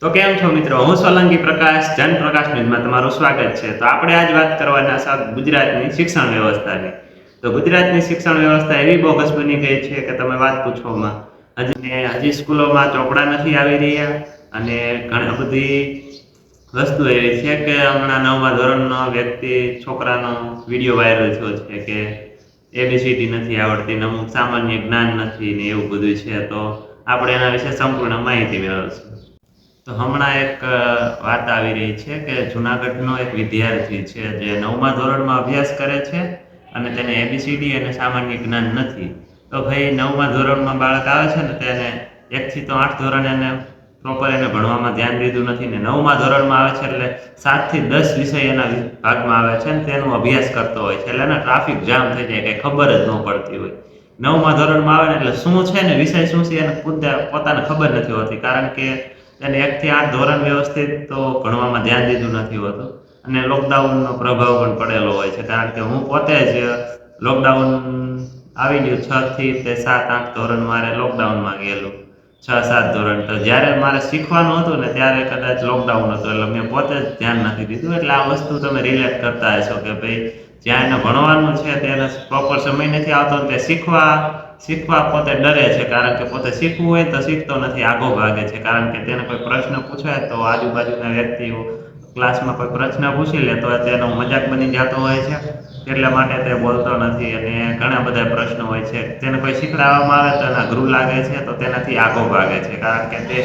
તો કેમ છો મિત્રો, હું સોલંકી પ્રકાશ જનપ્રકાશ ન્યૂઝમાં તમારું સ્વાગત છે। તો આપણે આજ વાત કરવાના છે ગુજરાતની શિક્ષણ વ્યવસ્થાની। તો ગુજરાતની શિક્ષણ વ્યવસ્થા એવી બોગસ બની ગઈ છે કે તમે વાત પૂછોમાં। હજી સ્કૂલોમાં ચોપડા નથી આવી રહ્યા અને ઘણી બધી વસ્તુ એવી છે કે હમણાં 9મા ધોરણનો વ્યક્તિ છોકરાનો વિડીયો વાયરલ થયો છે કે એબીસીડી નથી આવડતી ને અમુક સામાન્ય જ્ઞાન નથી ને એવું બધું છે। તો આપણે એના વિશે સંપૂર્ણ માહિતી મેળવશું। તો હમણાં એક વાત આવી રહી છે કે જૂનાગઢનો એક વિદ્યાર્થી છે જે 9મા ધોરણમાં અભ્યાસ કરે છે અને તેને એબીસીડી અને સામાન્ય જ્ઞાન નથી। તો ભાઈ 9મા ધોરણમાં બાળક આવે છે ને તેને 1 થી તો 8 ધોરણ એને પ્રોપર એને ભણવામાં ધ્યાન દીધું નથી ને 9મા ધોરણમાં આવે છે એટલે 7 થી 10 વિષય એના ભાગમાં આવે છે ને તેનો અભ્યાસ કરતો હોય છે એટલે એને ટ્રાફિક જામ થઈ જાય કંઈ ખબર જ ન પડતી હોય। 9મા ધોરણમાં આવે ને એટલે શું છે ને વિષય શું છે એને પોતાને ખબર નથી હોતી, કારણ કે એને 1 થી 8 ધોરણ વ્યવસ્થિત તો ભણવામાં ધ્યાન દીધું નથી હોતું અને લોકડાઉનનો પ્રભાવ પણ પડેલો હોય છે, કારણ કે હું પોતે જ લોકડાઉન આવી ગયું 6 થી તે 7-8 ધોરણ મારે લોકડાઉનમાં ગયેલું, 6-7 ધોરણ। તો જ્યારે મારે શીખવાનું હતું ને ત્યારે કદાચ લોકડાઉન હતું એટલે મેં પોતે જ ધ્યાન નથી દીધું। એટલે આ વસ્તુ તમે રિલેટ કરતા હશો કે ભાઈ જ્યાં એને ભણવાનું છે તેને પ્રોપર સમય નથી આવતો ને તે શીખવા પોતે ડરે છે, કારણ કે પોતે શીખવું હોય તો શીખતો નથી, આગો ભાગે છે, કારણ કે તેને કોઈ પ્રશ્ન પૂછાય તો આજુબાજુના વ્યક્તિઓ ક્લાસમાં કોઈ પ્રશ્ન પૂછી લે તો તેનો મજાક બની જતો હોય છે, એટલા માટે તે બોલતો નથી અને ઘણા બધા પ્રશ્નો હોય છે। તેને કોઈ શીખડાવવામાં આવે તો એના ગુરુ લાગે છે તો તેનાથી આગો ભાગે છે, કારણ કે તે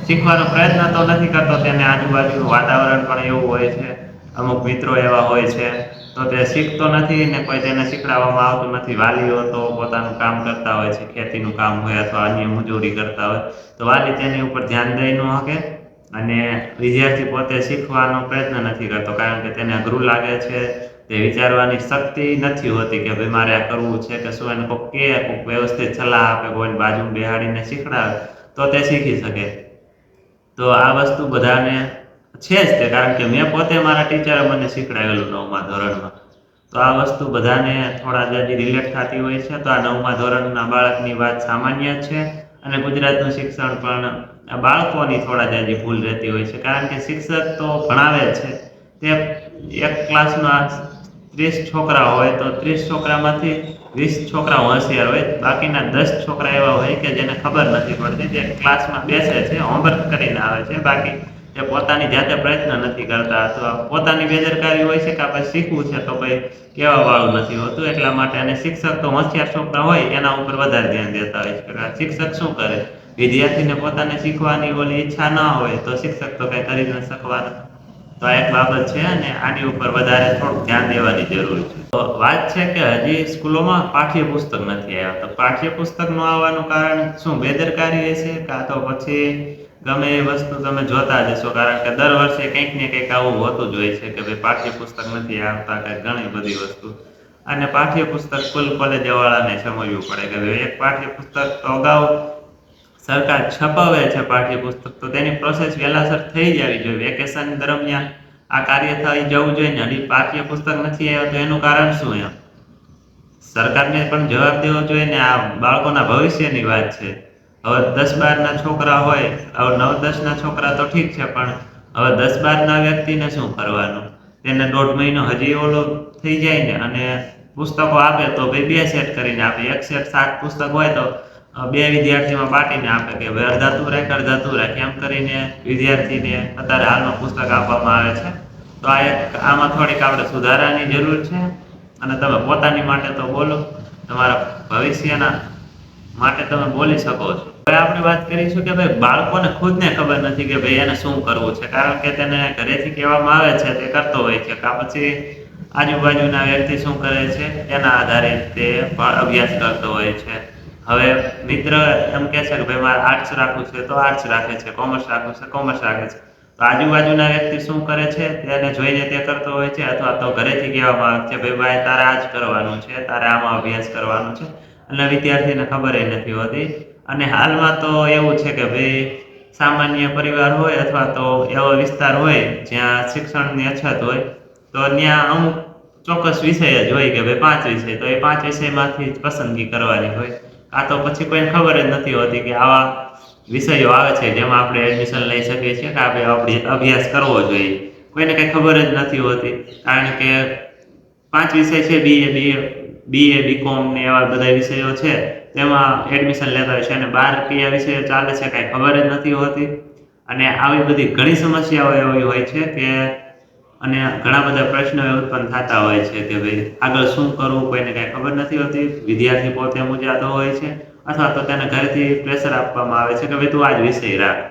શીખવાનો પ્રયત્ન તો નથી કરતો, તેને આજુબાજુનું વાતાવરણ પણ એવું હોય છે, અમુક મિત્રો એવા હોય છે તો તે શીખતો નથી ને કોઈ તેને શીખડાવવામાં આવતું નથી। વાલીઓ તો પોતાનું કામ કરતા હોય છે, ખેતીનું કામ હોય અથવા અન્ય મજૂરી કરતા હોય તો વાલી તેની ઉપર ધ્યાન દઈ ન શકે અને વિદ્યાર્થી પોતે શીખવાનો પ્રયત્ન નથી કરતો, કારણ કે તેને અઘરું લાગે છે, તે વિચારવાની શક્તિ નથી હોતી કે ભાઈ મારે આ કરવું છે કે શું, એને કોઈક કહે, કોઈક વ્યવસ્થિત સલાહ આપે, કોઈને બાજુમાં બેહાડીને શીખડાવે તો તે શીખી શકે। તો આ વસ્તુ બધાને છે જ તે, કારણ કે મેં પોતે મારા ટીચરે મને શીખડાવેલું 9મા ધોરણમાં। તો આ વસ્તુ બધાને થોડા જલ્દી રિલેટ થતી હોય છે। તો આ 9મા ધોરણના બાળકની વાત સામાન્ય છે અને ગુજરાતનું શિક્ષણ પણ બાળકોની થોડા જાજી ભૂલ રહેતી હોય છે, કારણ કે શિક્ષક તો ભણાવે છે તે એક ક્લાસમાં 30 છોકરા હોય તો 30 છોકરામાંથી 20 છોકરા હોશિયાર હોય, બાકીના 10 છોકરા એવા હોય કે જેને ખબર નથી પડતી, તે ક્લાસમાં બેસે છે, હોમવર્ક કરીને આવે છે, બાકી તે પોતાની જાતે પ્રયત્ન નથી કરતા અથવા પોતાની બેદરકારી હોય છે કે આપણે શીખવું છે તો ભાઈ કહેવા વાળું નથી હોતું, એટલા માટે અને શિક્ષક તો હોશિયાર છોકરા હોય એના ઉપર વધારે ધ્યાન દેતા હોય છે। શિક્ષક શું કરે, વિદ્યાર્થીને પોતાને શીખવાની ઓલી ઈચ્છા ના હોય તો શિક્ષક તો કંઈ કરી ન શકવાના। તો આ એક બાબત છે અને આની ઉપર વધારે થોડુંક ધ્યાન દેવાની જરૂર છે। તો વાત છે કે હજી સ્કૂલોમાં પાઠ્યપુસ્તક નથી આવ્યા, તો પાઠ્યપુસ્તક ન આવવાનું કારણ શું, બેદરકારી હશે કાં તો પછી ગમે એ વસ્તુ તમે જોતા જ હશો, કારણ કે દર વર્ષે કંઈક ને કંઈક આવું હોતું જ હોય છે કે ભાઈ પાઠ્યપુસ્તક નથી આવતા કે ઘણી બધી વસ્તુ, અને પાઠ્યપુસ્તક સ્કૂલ કોલેજવાળાને સમજવું પડે કે ભાઈ એક પાઠ્યપુસ્તક તો અગાઉ સરકાર છપાવે છે પાઠ્યપુસ્તક તો તેની પ્રોસેસ વહેલાસર થઈ જવી જોઈએ, વેકેશન દરમિયાન આ કાર્ય થઈ જવું જોઈએ ને હજી પાઠ્યપુસ્તક નથી આવ્યા તો એનું કારણ શું? એમ સરકારને પણ જવાબ દેવો જોઈએ ને, આ બાળકોના ભવિષ્યની વાત છે। હવે 10-12ના છોકરા હોય, હવે 9-10ના છોકરા તો ઠીક છે, પણ હવે 10-12ના વ્યક્તિને શું કરવાનું? તેને 1.5 મહિનો હજી ઓલો થઈ જાય ને અને પુસ્તકો આપે તો ભાઈ 2 સેટ કરીને આપે, એક સેટ 7 પુસ્તક હોય તો 2 વિદ્યાર્થીમાં બાટીને આપે કે ભાઈ અડધા તું રાખ, એમ કરીને વિદ્યાર્થીને અત્યારે હાલમાં પુસ્તક આપવામાં આવે છે। તો આ એક આમાં થોડીક આપણે સુધારાની જરૂર છે અને તમે પોતાની માટે તો બોલો, તમારા ભવિષ્યના માટે તમે બોલી શકો છો। હવે આપણે વાત કરીશું કે ભાઈ બાળકોને ખુદને ખબર નથી કે ભાઈ એને શું કરવું છે, કારણ કે તેને ઘરેથી કહેવામાં આવે છે તે કરતો હોય છે, કાં પછી આજુબાજુના વ્યક્તિ શું કરે છે એના આધારે તે અભ્યાસ કરતો હોય છે। હવે મિત્ર એમ કહે છે કે ભાઈ મારે આર્ટ્સ રાખવું છે તો આર્ટ્સ રાખે છે, કોમર્સ રાખવું છે કોમર્સ રાખે છે, તો આજુબાજુના વ્યક્તિ શું કરે છે તેને જોઈને તે કરતો હોય છે, અથવા તો ઘરેથી કહેવામાં આવે છે ભાઈ તારે આ જ કરવાનું છે, તારે આમાં અભ્યાસ કરવાનો છે, અને વિદ્યાર્થીને ખબર નથી હોતી। અને હાલમાં તો એવું છે કે ભાઈ સામાન્ય પરિવાર હોય અથવા તો એવો વિસ્તાર હોય જ્યાં શિક્ષણની અછત હોય તો ત્યાં અમુક ચોક્કસ વિષય જ હોય કે ભાઈ 5 વિષય, તો એ 5 વિષયમાંથી જ પસંદગી કરવાની હોય, કાં તો પછી કોઈને ખબર જ નથી હોતી કે આવા વિષયો આવે છે જેમાં આપણે એડમિશન લઈ શકીએ છીએ કે આપણે અભ્યાસ કરવો જોઈએ. કોઈને કંઈ ખબર જ નથી હોતી, કારણ કે 5 વિષય છે, BA BCom ને એવા બધા વિષયો છે, તેમાં એડમિશન લેતા હોય છે અને બહાર કયા વિષયો ચાલે છે કાંઈ ખબર જ નથી હોતી. અને આવી બધી ઘણી સમસ્યાઓ એવી હોય છે કે અને ઘણા બધા પ્રશ્નો ઉત્પન્ન થતા હોય છે કે ભાઈ આગળ શું કરવું, કોઈને કાંઈ ખબર નથી હોતી. વિદ્યાર્થી પોતે મૂંઝાતો હોય છે અથવા તો તેને ઘરેથી પ્રેશર આપવામાં આવે છે કે ભાઈ તું આ જ વિષય રાખ.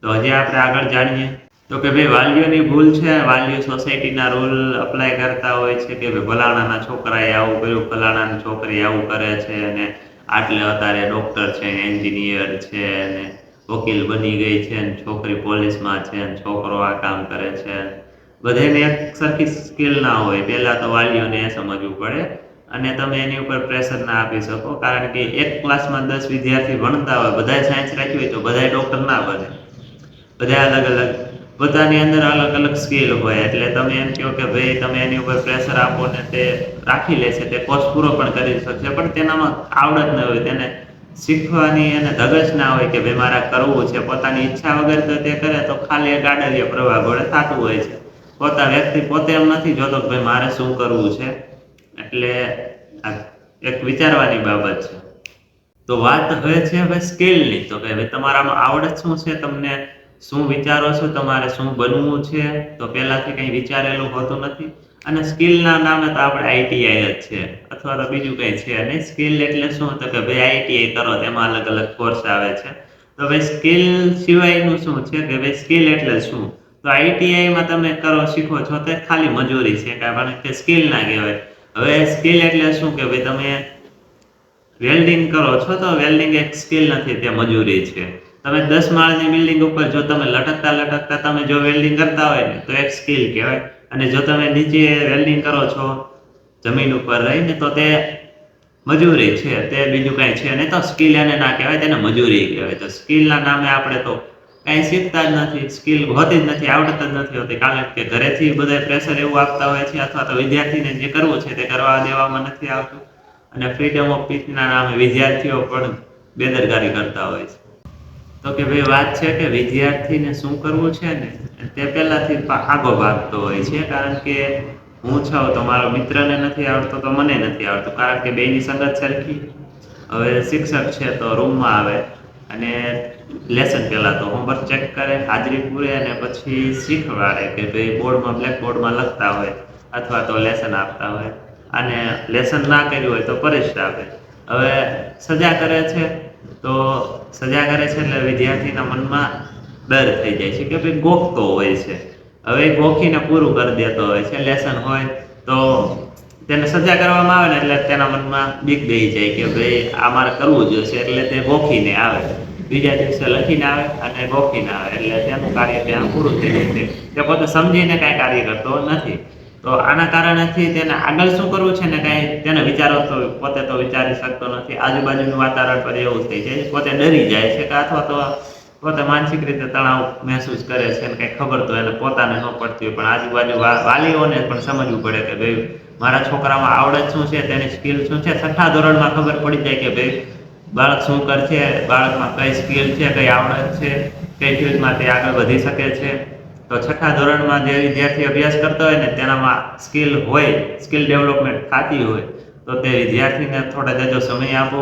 તો હજી આપણે આગળ જાણીએ તો કે ભાઈ વાલીઓની ભૂલ છે. વાલીઓ સોસાયટીના રૂલ અપ્લાય કરતા હોય છે કે ભાઈ ફલાણાના છોકરાએ આવું કર્યું, ફલાણાની છોકરી આવું કરે છે અને આટલે અત્યારે ડૉક્ટર છે, એન્જિનિયર છે અને વકીલ બની ગઈ છે અને છોકરી પોલીસમાં છે અને છોકરો આ કામ કરે છે. બધાને એક સરખી સ્કિલ ના હોય. પહેલાં તો વાલીઓને એ સમજવું પડે અને તમે એની ઉપર પ્રેશર ના આપી શકો, કારણ કે એક ક્લાસમાં 10 વિદ્યાર્થી ભણતા હોય, બધાએ સાયન્સ રાખ્યું હોય તો બધાએ ડૉક્ટર ના બને. બધા અલગ અલગ બધાની અંદર અલગ અલગ સ્કિલ હોય, એટલે તમે એમ કહો કે ભાઈ તમે એની ઉપર પ્રેશર આપો ને તે રાખી લેશે, તે કોર્સ પૂરો પણ કરી શકશે, પણ તેનામાં આવડત ન હોય, તેને શીખવાની અને ધગશ ના હોય કે ભાઈ મારે કરવું છે. પોતાની ઈચ્છા વગર તો તે કરે તો ખાલી ગાડરિયા પ્રવાહ ગોળે થતું હોય છે. વ્યક્તિ પોતે એમ નથી જોતો કે ભાઈ મારે શું કરવું છે. એટલે આ એક વિચારવાની બાબત છે. તો વાત હવે છે હવે સ્કિલની, તો કે ભાઈ તમારામાં આવડત શું છે, તમને શું વિચારો છો, તમારે શું બનવું છે, તો પહેલાંથી કંઈ વિચારેલું હોતું નથી. અને સ્કિલના નામે તો આપણે ITI જ છે અથવા તો બીજું કંઈ છે નહીં. સ્કિલ એટલે શું, તો કે ભાઈ ITI કરો તેમાં અલગ અલગ કોર્સ આવે છે. તો ભાઈ સ્કિલ સિવાયનું શું છે કે ભાઈ સ્કિલ એટલે શું, તો ITIમાં તમે શીખો છો તે ખાલી મજૂરી છે, કારણ કે સ્કિલ ના કહેવાય. હવે સ્કિલ એટલે શું કે ભાઈ તમે વેલ્ડિંગ કરો છો તો વેલ્ડિંગ એક સ્કિલ નથી, તે મજૂરી છે. તમે 10 માળની બિલ્ડિંગ ઉપર જો તમે લટકતા તમે જો વેલ્ડિંગ કરતા હોય ને તો એક સ્કિલ કહેવાય. અને જો તમે નીચે વેલ્ડિંગ કરો છો જમીન ઉપર રહીને તો તે મજૂરી છે, તે બીજું કાંઈ છે નહીં. તો સ્કિલ એને ના કહેવાય, તેને મજૂરી કહેવાય. તો સ્કિલના નામે આપણે તો કાંઈ શીખતા જ નથી, સ્કિલ હોતી જ નથી, આવડત જ નથી હોતી, કારણ કે ઘરેથી બધા પ્રેશર એવું આપતા હોય છે અથવા તો વિદ્યાર્થીને જે કરવું છે તે કરવા દેવામાં નથી આવતું. અને ફ્રીડમ ઓફ સ્પીચના નામે વિદ્યાર્થીઓ પણ બેદરકારી કરતા હોય છે. તો કે ભાઈ વાત છે કે વિદ્યાર્થીને શું કરવું છે ને તે પહેલાંથી આગો ભાગતો હોય છે, કારણ કે હું છું તો મારો મિત્રને નથી આવડતો તો મને નથી આવડતું, કારણ કે બેયની સંગત સરખી. હવે શિક્ષક છે તો રૂમમાં આવે અને લેસન પહેલાં તો હોમવર્ક ચેક કરે, હાજરી પૂરે અને પછી શીખવાડે કે ભાઈ બોર્ડમાં બ્લેકબોર્ડમાં લખતા હોય અથવા તો લેસન આપતા હોય, અને લેસન ના કર્યું હોય તો પરીક્ષા આપે. હવે સજા કરે છે તો સજા કરે છે એટલે વિદ્યાર્થીના મનમાં ડર થઈ જાય છે કે ભાઈ ગોખતો હોય છે. હવે ગોખીને પૂરું કરી દેતો હોય છે. લેસન હોય તો તેને સજા કરવામાં આવે ને એટલે તેના મનમાં બીક બેસી જાય કે ભાઈ આ મારે કરવું જોઈશે, એટલે તે ગોખીને આવે. બીજા દિવસે લખીને આવે અને ગોખીને આવે, એટલે તેનું કાર્ય ત્યાં પૂરું થઈ જાય છે. તે પોતે સમજીને કાંઈ કાર્ય કરતો નથી. તો આના કારણેથી તેને આગળ શું કરવું છે ને કાંઈ તેને વિચારો તો પોતે તો વિચારી શકતો નથી. આજુબાજુનું વાતાવરણ પર એવું થઈ જાય, પોતે ડરી જાય છે કે અથવા તો પોતે માનસિક રીતે તણાવ મહેસૂસ કરે છે અને કંઈ ખબર તો એને પોતાને ન પડતી હોય, પણ આજુબાજુ વાલીઓને પણ સમજવું પડે કે ભાઈ મારા છોકરામાં આવડત શું છે, તેની સ્કિલ શું છે. 6ઠ્ઠા ધોરણમાં ખબર પડી જાય કે ભાઈ બાળક શું કરશે, બાળકમાં કઈ સ્કિલ છે, કઈ આવડત છે, કઈ ફિલ્ડમાં તે આગળ વધી શકે છે. તો 6ઠ્ઠા ધોરણમાં જે વિદ્યાર્થી અભ્યાસ કરતો હોય ને તેનામાં સ્કિલ હોય, સ્કિલ ડેવલપમેન્ટ થતી હોય, તો તે વિદ્યાર્થીને થોડા જાજો સમય આપો,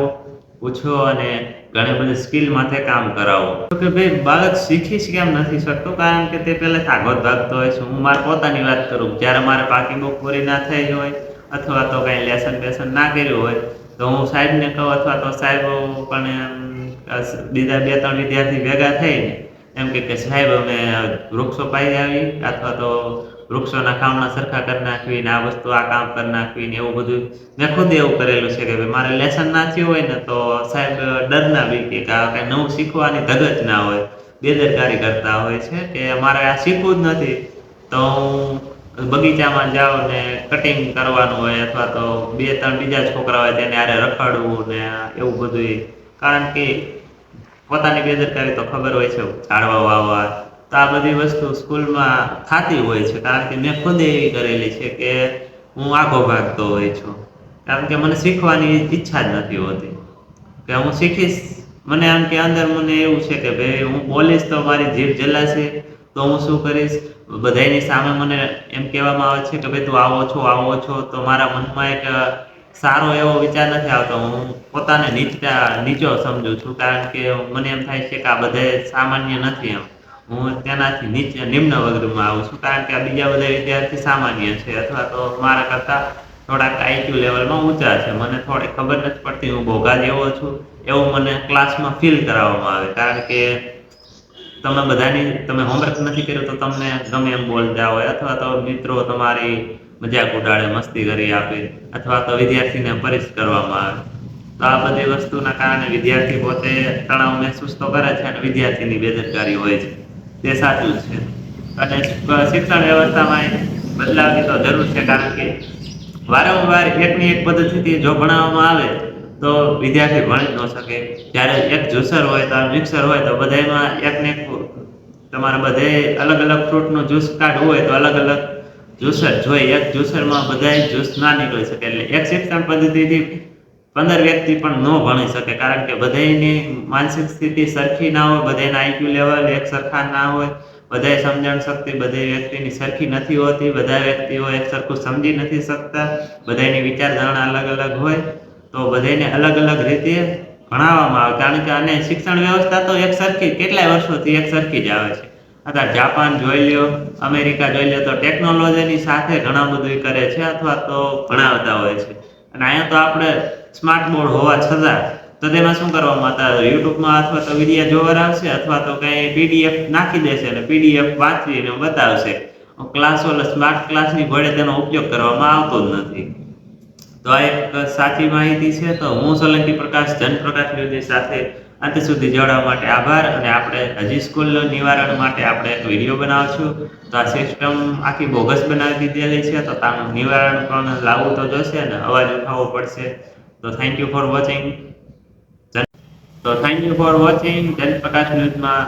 પૂછો અને ઘણી બધી સ્કિલ માથે કામ કરાવો. તો કે ભાઈ બાળક શીખી કેમ નથી શકતો, કારણ કે તે પહેલાં આગળ ભાગતો હોય છે. હું મારી પોતાની વાત કરું, જ્યારે મારે પાકી બુક પૂરી ના થઈ હોય અથવા તો કંઈ લેસન બેસન ના કર્યું હોય તો હું સાહેબને કહું અથવા તો સાહેબ પણ બીજા 2-3 વિદ્યાર્થી ભેગા થઈને એમ કે સાહેબ અમે વૃક્ષો પાઈ આવી અથવા તો વૃક્ષોના કામના સરખા કરી નાખવી ને આ વસ્તુ આ કામ કરી નાખવી ને એવું બધું મેં ખુદ એવું કરેલું છે કે ભાઈ મારે લેસન ના થયું હોય ને તો સાહેબ ડર ના બી કે કાંઈ નવું શીખવાની ધગજ ના હોય, બેદરકારી કરતા હોય છે કે મારે આ શીખવું જ નથી. તો હું બગીચામાં જાઉં ને કટિંગ કરવાનું હોય અથવા તો 2-3 બીજા છોકરા હોય તેને આરે રખડવું ને એવું બધું, કારણ કે પોતાની બેદરકારી તો ખબર હોય છે, ઝાડવા વાવવા. તો આ બધી વસ્તુ સ્કૂલમાં થતી હોય છે, કારણ કે મેં ખુદ એવી કરેલી છે કે હું આઘો ભાગતો હોય છું, કારણ કે મને શીખવાની ઈચ્છા જ નથી હોતી કે હું શીખીશ મને આમ કે અંદર મને એવું છે કે ભાઈ હું બોલીશ તો મારી જીભ જલાશે, તો હું શું કરીશ, બધાની સામે મને એમ કહેવામાં આવે છે કે ભાઈ તું આવો છો, તો મારા મનમાં એક સારો એવો વિચાર નથી આવતો. હું પોતાને નીચો સમજું છું, કારણ કે મને એમ થાય છે કે આ બધે સામાન્ય નથી એમ. હું તેનાથી નિમ્ન વર્ગમાં આવું છું, કારણ કે આ બીજા બધા વિદ્યાર્થી સામાન્ય છે, અથવા તો મારા કરતાં થોડાક આઈક્યુ લેવલમાં ઊંચા છે. મને થોડી ખબર નથી પડતી, હું ભોગા જેવો છું એવું મને ક્લાસમાં ફીલ કરાવવામાં આવે. કારણ કે તમે હોમવર્ક નથી કર્યું તો તમને ગમે એમ બોલતા હોય, અથવા તો મિત્રો તમારી મજાક ઉડાડે, મસ્તી કરી આપે, અથવા તો વિદ્યાર્થીને પરીક્ષ કરવામાં આવે. તો આ બધી વસ્તુના કારણે વિદ્યાર્થી પોતે તણાવ મહેસૂસ તો કરે છે, અને વિદ્યાર્થીની બેદરકારી હોય છે, તે સાચું છે. અને શિક્ષણ વ્યવસ્થામાં બદલાવની તો જરૂર છે, કારણ કે વારંવાર એકની એક પદ્ધતિથી જો ભણાવવામાં આવે તો વિદ્યાર્થી ભણી જ ન શકે. જ્યારે એક જ્યુસર હોય તો મિક્સર હોય તો બધામાં એકને એક તમારે બધે અલગ અલગ ફ્રૂટનું જ્યુસ કાઢવું હોય તો અલગ અલગ જ્યુસર જોઈએ. એક જ્યુસરમાં બધાય જ્યુસ ના નીકળી શકે. એટલે એક શિક્ષણ પદ્ધતિથી 15 વ્યક્તિ પણ ન ભણી શકે, કારણ કે બધાયની માનસિક સ્થિતિ સરખી ના હોય, બધાયના આઈક્યુ લેવલ એક સરખા ના હોય, બધાય સમજણ શક્તિ બધી વ્યક્તિની સરખી નથી હોતી, બધા વ્યક્તિઓ એક સરખું સમજી નથી શકતા, બધાયની વિચારધારણા અલગ અલગ હોય, તો બધાયને અલગ અલગ રીતે ભણાવવામાં આવે. કારણ કે આને શિક્ષણ વ્યવસ્થા તો એક સરખી કેટલાય વર્ષોથી એક સરખી જ આવે છે. અત્યારે જાપાન જોઈ લ્યો, અમેરિકા જોઈ લ્યો, તો ટેકનોલોજીની સાથે ઘણા બધું કરે છે, અથવા તો ભણાવતા હોય છે. અને અહીંયા તો આપણે સ્માર્ટ બોર્ડ હોવા છતાં તો તેમાં શું કરવામાં આવતા, યુટ્યુબમાં અથવા તો વિડીયો જોવા આવશે, અથવા તો કંઈ પીડીએફ નાખી દેશે અને પીડીએફ વાંચીને બતાવશે. સ્માર્ટ ક્લાસની ઘોડે તેનો ઉપયોગ કરવામાં આવતો જ નથી. તો આ એક સાચી માહિતી છે. તો હું સોલંકી પ્રકાશ જનપ્રકાશ ન્યૂઝની સાથે અંત સુધી જોડાવા માટે આભાર. અને આપણે હજી સ્કૂલનું નિવારણ માટે આપણે એક વિડીયો બનાવશું. તો આ સિસ્ટમ આખી બોગસ બનાવી દીધેલી છે, તો તાનું નિવારણ પણ લાવવું તો જોશે ને અવાજ ઉઠાવવો પડશે. તો થેન્ક યુ ફોર વોચિંગ. જનપ્રકાશ ન્યૂઝમાં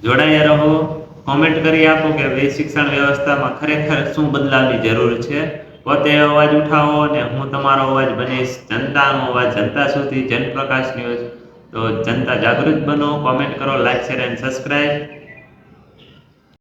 જોડાયા રહો. કોમેન્ટ કરી આપો કે ભાઈ શિક્ષણ વ્યવસ્થામાં ખરેખર શું બદલાવની જરૂર છે. પોતે અવાજ ઉઠાવો અને હું તમારો અવાજ બનીશ. જનતાનો અવાજ જનતા સુધી, જનપ્રકાશ ન્યૂઝ. તો જનતા જાગૃત બનો. કોમેન્ટ કરો, લાઈક, શેર એન્ડ સબસ્ક્રાઈબ.